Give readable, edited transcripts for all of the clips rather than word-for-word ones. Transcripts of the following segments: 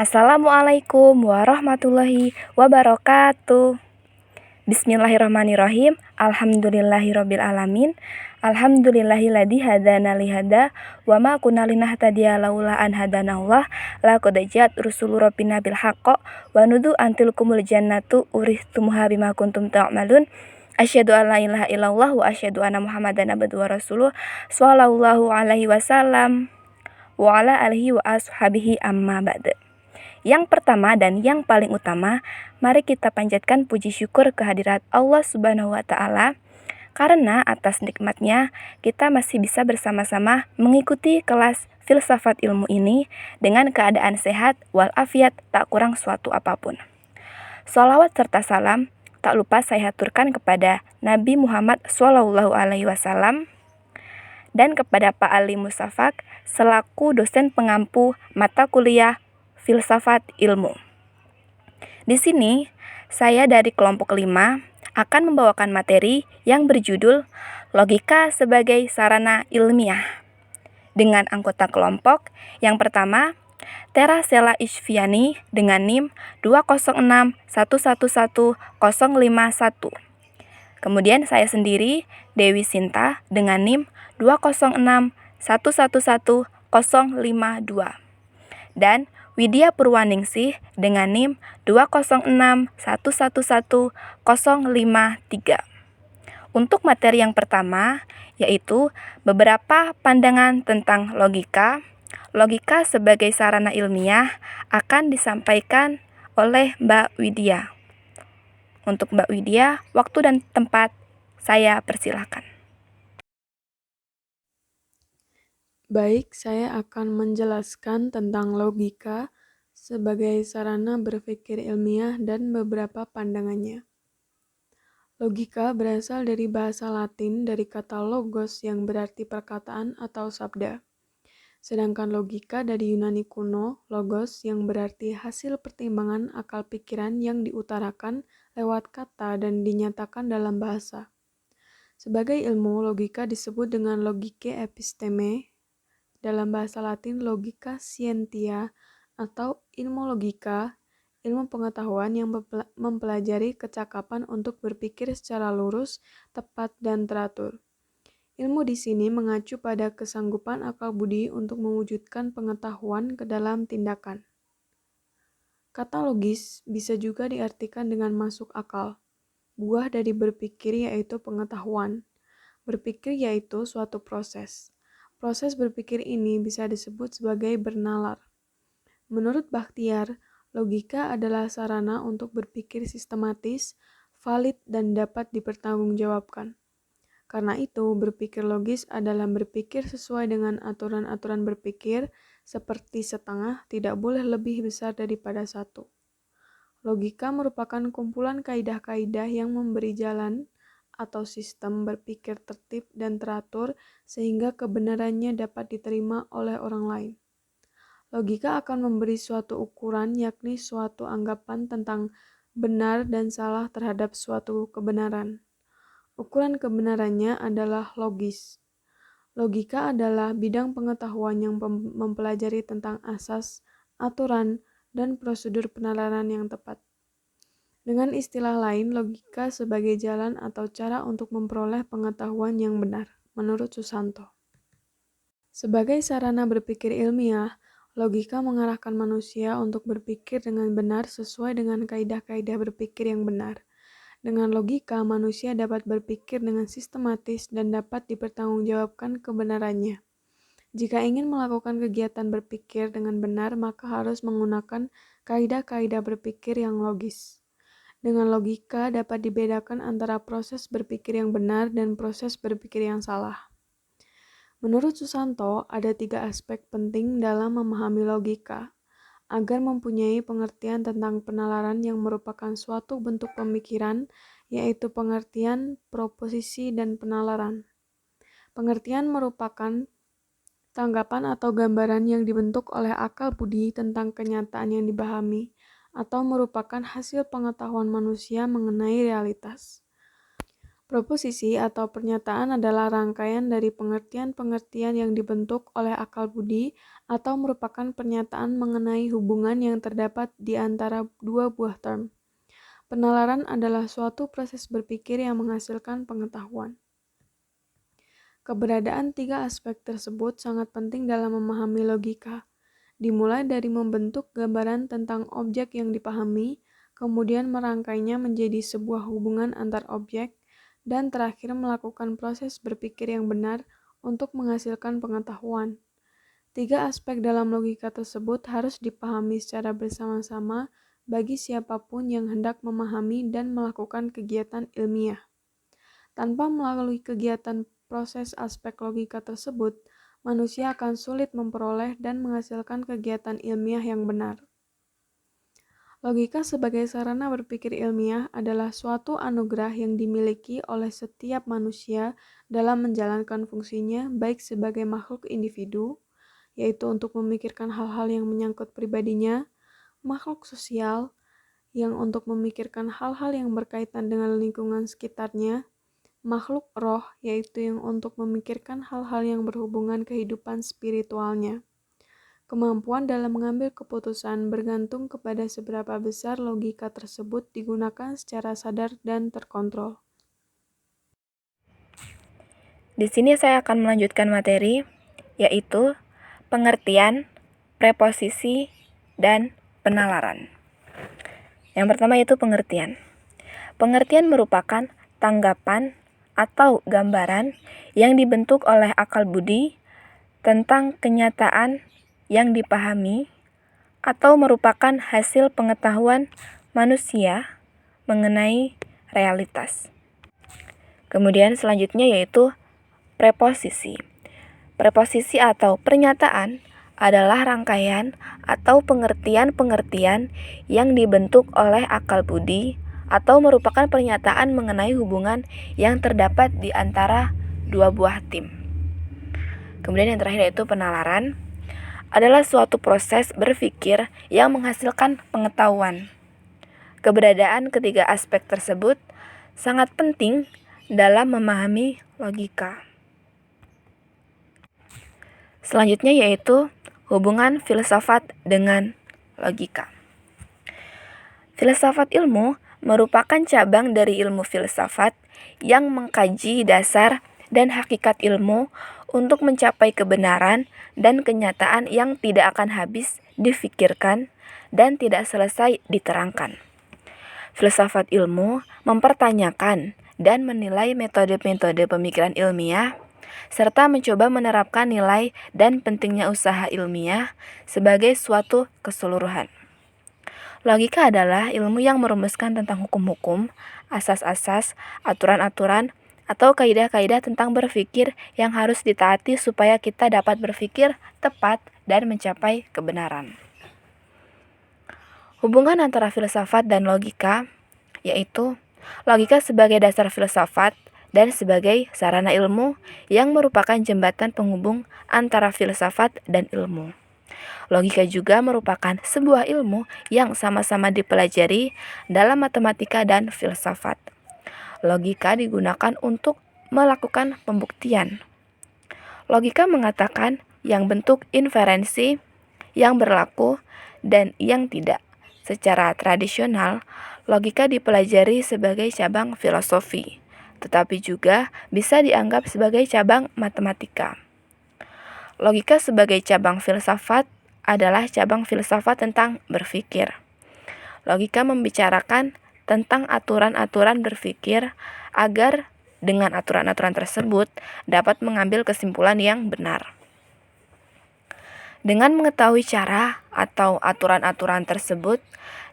Assalamualaikum warahmatullahi wabarakatuh. Bismillahirrahmanirrahim. Alhamdulillahirabbil alamin. Alhamdulillahilladzi hadana li hada wa ma kunna linahtadiya laula an hadanallah laqad ja'at rusulu rabbina bil haqqi wa nudu antilkumul jannatu uristumuha bima kuntum ta'malun. Asyhadu an la ilaha illallah wa asyhadu anna muhammadan abduhu wa rasuluh sallallahu alaihi wasallam wa ala alihi wa ashabihi amma ba'd. Yang pertama dan yang paling utama, mari kita panjatkan puji syukur kehadirat Allah Subhanahu wa Ta'ala, karena atas nikmatnya kita masih bisa bersama-sama mengikuti kelas filsafat ilmu ini dengan keadaan sehat walafiat, tak kurang suatu apapun. Sholawat serta salam tak lupa saya haturkan kepada Nabi Muhammad SAW dan kepada Pak Ali Musafak selaku dosen pengampu mata kuliah filsafat ilmu. Di sini, saya dari kelompok 5 akan membawakan materi yang berjudul Logika sebagai Sarana Ilmiah. Dengan anggota kelompok yang pertama, Tera Sela Isfiani dengan NIM 206111051. Kemudian saya sendiri, Dewi Sinta dengan NIM 206111052. Dan Widya Purwaningsih dengan NIM 206111053. Untuk materi yang pertama, yaitu beberapa pandangan tentang logika. Logika sebagai sarana ilmiah akan disampaikan oleh Mbak Widya. Untuk Mbak Widya, waktu dan tempat saya persilakan. Baik, saya akan menjelaskan tentang logika sebagai sarana berpikir ilmiah dan beberapa pandangannya. Logika berasal dari bahasa Latin dari kata logos yang berarti perkataan atau sabda. Sedangkan logika dari Yunani kuno, logos yang berarti hasil pertimbangan akal pikiran yang diutarakan lewat kata dan dinyatakan dalam bahasa. Sebagai ilmu, logika disebut dengan logike episteme, dalam bahasa Latin logika scientia atau ilmu logika, ilmu pengetahuan yang mempelajari kecakapan untuk berpikir secara lurus, tepat, dan teratur. Ilmu di sini mengacu pada kesanggupan akal budi untuk mewujudkan pengetahuan ke dalam tindakan. Kata logis bisa juga diartikan dengan masuk akal. Buah dari berpikir yaitu pengetahuan. Berpikir yaitu suatu proses. Proses berpikir ini bisa disebut sebagai bernalar. Menurut Bakhtiar, logika adalah sarana untuk berpikir sistematis, valid, dan dapat dipertanggungjawabkan. Karena itu, berpikir logis adalah berpikir sesuai dengan aturan-aturan berpikir, seperti setengah tidak boleh lebih besar daripada satu. Logika merupakan kumpulan kaidah-kaidah yang memberi jalan atau sistem berpikir tertib dan teratur sehingga kebenarannya dapat diterima oleh orang lain. Logika akan memberi suatu ukuran, yakni suatu anggapan tentang benar dan salah terhadap suatu kebenaran. Ukuran kebenarannya adalah logis. Logika adalah bidang pengetahuan yang mempelajari tentang asas, aturan, dan prosedur penalaran yang tepat. Dengan istilah lain, logika sebagai jalan atau cara untuk memperoleh pengetahuan yang benar, menurut Susanto. Sebagai sarana berpikir ilmiah, logika mengarahkan manusia untuk berpikir dengan benar sesuai dengan kaidah-kaidah berpikir yang benar. Dengan logika, manusia dapat berpikir dengan sistematis dan dapat dipertanggungjawabkan kebenarannya. Jika ingin melakukan kegiatan berpikir dengan benar, maka harus menggunakan kaidah-kaidah berpikir yang logis. Dengan logika dapat dibedakan antara proses berpikir yang benar dan proses berpikir yang salah. Menurut Susanto, ada 3 aspek penting dalam memahami logika, agar mempunyai pengertian tentang penalaran yang merupakan suatu bentuk pemikiran, yaitu pengertian, proposisi, dan penalaran. Pengertian merupakan tanggapan atau gambaran yang dibentuk oleh akal budi tentang kenyataan yang dipahami, atau merupakan hasil pengetahuan manusia mengenai realitas. Proposisi atau pernyataan adalah rangkaian dari pengertian-pengertian yang dibentuk oleh akal budi atau merupakan pernyataan mengenai hubungan yang terdapat di antara dua buah term. Penalaran adalah suatu proses berpikir yang menghasilkan pengetahuan. Keberadaan tiga aspek tersebut sangat penting dalam memahami logika, dimulai dari membentuk gambaran tentang objek yang dipahami, kemudian merangkainya menjadi sebuah hubungan antar objek, dan terakhir melakukan proses berpikir yang benar untuk menghasilkan pengetahuan. Tiga aspek dalam logika tersebut harus dipahami secara bersama-sama bagi siapapun yang hendak memahami dan melakukan kegiatan ilmiah. Tanpa melalui kegiatan proses aspek logika tersebut, manusia akan sulit memperoleh dan menghasilkan kegiatan ilmiah yang benar. Logika sebagai sarana berpikir ilmiah adalah suatu anugerah yang dimiliki oleh setiap manusia dalam menjalankan fungsinya baik sebagai makhluk individu, yaitu untuk memikirkan hal-hal yang menyangkut pribadinya, makhluk sosial, yang untuk memikirkan hal-hal yang berkaitan dengan lingkungan sekitarnya, makhluk roh, yaitu yang untuk memikirkan hal-hal yang berhubungan kehidupan spiritualnya. Kemampuan dalam mengambil keputusan bergantung kepada seberapa besar logika tersebut digunakan secara sadar dan terkontrol. Di sini saya akan melanjutkan materi, yaitu pengertian, preposisi, dan penalaran. Yang pertama yaitu pengertian. Pengertian merupakan tanggapan atau gambaran yang dibentuk oleh akal budi tentang kenyataan yang dipahami atau merupakan hasil pengetahuan manusia mengenai realitas. Kemudian selanjutnya yaitu preposisi. Preposisi atau pernyataan adalah rangkaian atau pengertian-pengertian yang dibentuk oleh akal budi atau merupakan pernyataan mengenai hubungan yang terdapat di antara dua buah tim. Kemudian yang terakhir yaitu penalaran adalah suatu proses berpikir yang menghasilkan pengetahuan. Keberadaan ketiga aspek tersebut sangat penting dalam memahami logika. Selanjutnya yaitu hubungan filsafat dengan logika. Filsafat ilmu merupakan cabang dari ilmu filsafat yang mengkaji dasar dan hakikat ilmu untuk mencapai kebenaran dan kenyataan yang tidak akan habis difikirkan dan tidak selesai diterangkan. Filsafat ilmu mempertanyakan dan menilai metode-metode pemikiran ilmiah, serta mencoba menerapkan nilai dan pentingnya usaha ilmiah sebagai suatu keseluruhan. Logika adalah ilmu yang merumuskan tentang hukum-hukum, asas-asas, aturan-aturan, atau kaidah-kaidah tentang berpikir yang harus ditaati supaya kita dapat berpikir tepat dan mencapai kebenaran. Hubungan antara filsafat dan logika, yaitu logika sebagai dasar filsafat dan sebagai sarana ilmu yang merupakan jembatan penghubung antara filsafat dan ilmu. Logika juga merupakan sebuah ilmu yang sama-sama dipelajari dalam matematika dan filsafat. Logika digunakan untuk melakukan pembuktian. Logika mengatakan yang bentuk inferensi, yang berlaku, dan yang tidak. Secara tradisional, logika dipelajari sebagai cabang filosofi, tetapi juga bisa dianggap sebagai cabang matematika. Logika sebagai cabang filsafat adalah cabang filsafat tentang berpikir. Logika membicarakan tentang aturan-aturan berpikir agar dengan aturan-aturan tersebut dapat mengambil kesimpulan yang benar. Dengan mengetahui cara atau aturan-aturan tersebut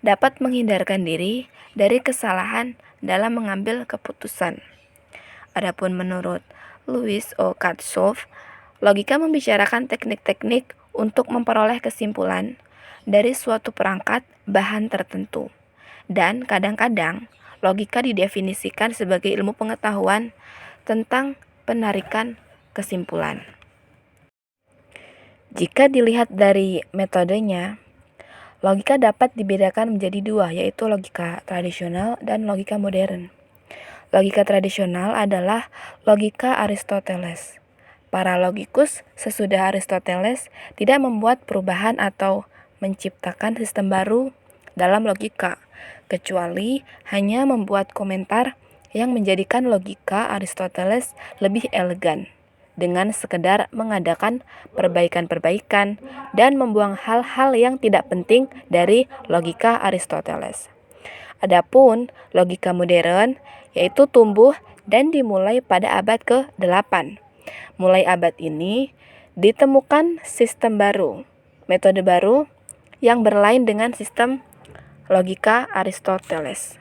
dapat menghindarkan diri dari kesalahan dalam mengambil keputusan. Adapun menurut Louis O. Katzoff, logika membicarakan teknik-teknik untuk memperoleh kesimpulan dari suatu perangkat bahan tertentu. Dan kadang-kadang logika didefinisikan sebagai ilmu pengetahuan tentang penarikan kesimpulan. Jika dilihat dari metodenya, logika dapat dibedakan menjadi dua, yaitu logika tradisional dan logika modern. Logika tradisional adalah logika Aristoteles. Para logikus sesudah Aristoteles tidak membuat perubahan atau menciptakan sistem baru dalam logika, kecuali hanya membuat komentar yang menjadikan logika Aristoteles lebih elegan, dengan sekedar mengadakan perbaikan-perbaikan dan membuang hal-hal yang tidak penting dari logika Aristoteles. Adapun logika modern, yaitu tumbuh dan dimulai pada abad ke-8. Mulai abad ini, ditemukan sistem baru, metode baru yang berlain dengan sistem logika Aristoteles.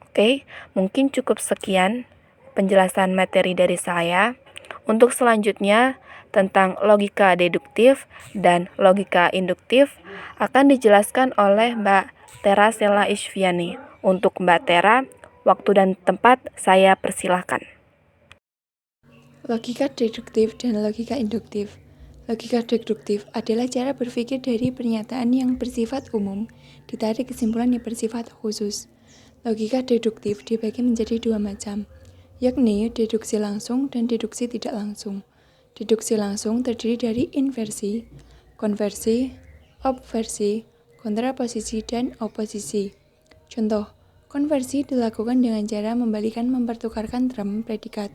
Oke, mungkin cukup sekian penjelasan materi dari saya. Untuk selanjutnya, tentang logika deduktif dan logika induktif akan dijelaskan oleh Mbak Tera Sela Isfiani. Untuk Mbak Tera, waktu dan tempat saya persilahkan. Logika deduktif dan logika induktif. Logika deduktif adalah cara berpikir dari pernyataan yang bersifat umum, ditarik kesimpulan yang bersifat khusus. Logika deduktif dibagi menjadi dua macam, yakni deduksi langsung dan deduksi tidak langsung. Deduksi langsung terdiri dari inversi, konversi, obversi, kontraposisi, dan oposisi. Contoh, konversi dilakukan dengan cara mempertukarkan term predikat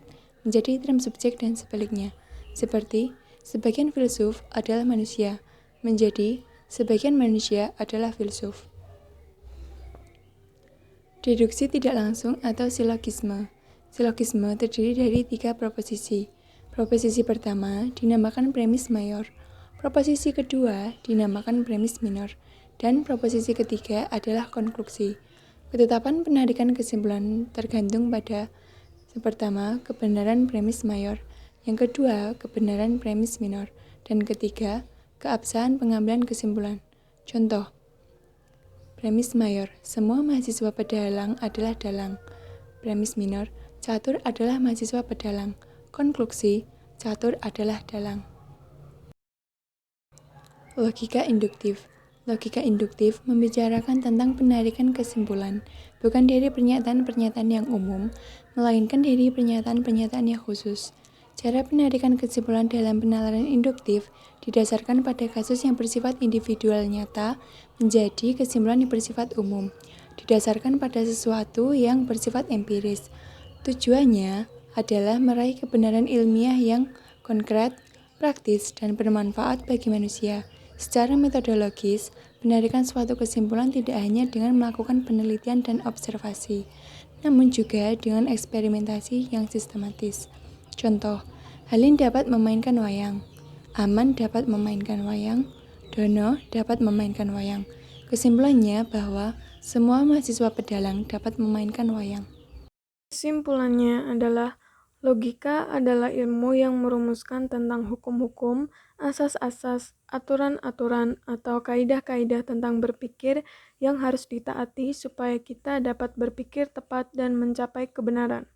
menjadi term subjek dan sebaliknya, seperti sebagian filsuf adalah manusia, menjadi sebagian manusia adalah filsuf. Deduksi tidak langsung atau silogisme. Silogisme terdiri dari 3 proposisi. Proposisi pertama dinamakan premis mayor, proposisi kedua dinamakan premis minor, dan proposisi ketiga adalah konklusi. Ketetapan penarikan kesimpulan tergantung pada pertama, kebenaran premis mayor, yang kedua, kebenaran premis minor, dan ketiga, keabsahan pengambilan kesimpulan. Contoh, premis mayor, semua mahasiswa pedalang adalah dalang. Premis minor, catur adalah mahasiswa pedalang. Konklusi, catur adalah dalang. Logika induktif. Logika induktif membicarakan tentang penarikan kesimpulan, bukan dari pernyataan-pernyataan yang umum, melainkan dari pernyataan-pernyataan yang khusus. Cara penarikan kesimpulan dalam penalaran induktif didasarkan pada kasus yang bersifat individual nyata menjadi kesimpulan yang bersifat umum, didasarkan pada sesuatu yang bersifat empiris. Tujuannya adalah meraih kebenaran ilmiah yang konkret, praktis, dan bermanfaat bagi manusia. Secara metodologis, penarikan suatu kesimpulan tidak hanya dengan melakukan penelitian dan observasi, namun juga dengan eksperimentasi yang sistematis. Contoh, Halin dapat memainkan wayang, Aman dapat memainkan wayang, Dono dapat memainkan wayang. Kesimpulannya bahwa semua mahasiswa pedalang dapat memainkan wayang. Kesimpulannya adalah logika adalah ilmu yang merumuskan tentang hukum-hukum, asas-asas, aturan-aturan, atau kaidah-kaidah tentang berpikir yang harus ditaati supaya kita dapat berpikir tepat dan mencapai kebenaran.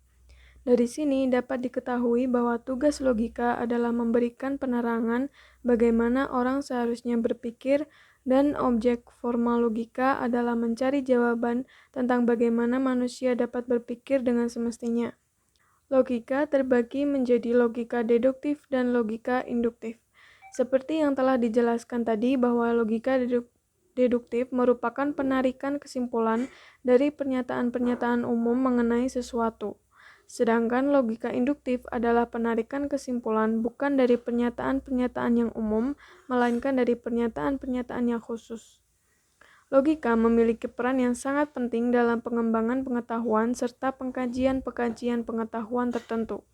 Dari sini dapat diketahui bahwa tugas logika adalah memberikan penerangan bagaimana orang seharusnya berpikir, dan objek formal logika adalah mencari jawaban tentang bagaimana manusia dapat berpikir dengan semestinya. Logika terbagi menjadi logika deduktif dan logika induktif. Seperti yang telah dijelaskan tadi bahwa logika deduktif merupakan penarikan kesimpulan dari pernyataan-pernyataan umum mengenai sesuatu. Sedangkan logika induktif adalah penarikan kesimpulan bukan dari pernyataan-pernyataan yang umum, melainkan dari pernyataan-pernyataan yang khusus. Logika memiliki peran yang sangat penting dalam pengembangan pengetahuan serta pengkajian-pengkajian pengetahuan tertentu.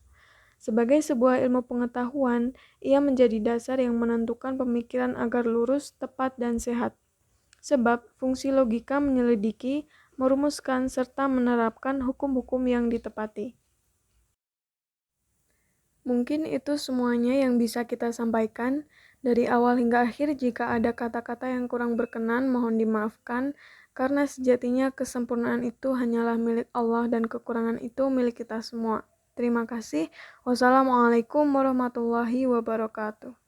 Sebagai sebuah ilmu pengetahuan, ia menjadi dasar yang menentukan pemikiran agar lurus, tepat, dan sehat. Sebab fungsi logika menyelidiki, merumuskan, serta menerapkan hukum-hukum yang ditepati. Mungkin itu semuanya yang bisa kita sampaikan. Dari awal hingga akhir, jika ada kata-kata yang kurang berkenan, mohon dimaafkan, karena sejatinya kesempurnaan itu hanyalah milik Allah dan kekurangan itu milik kita semua. Terima kasih. Wassalamualaikum warahmatullahi wabarakatuh.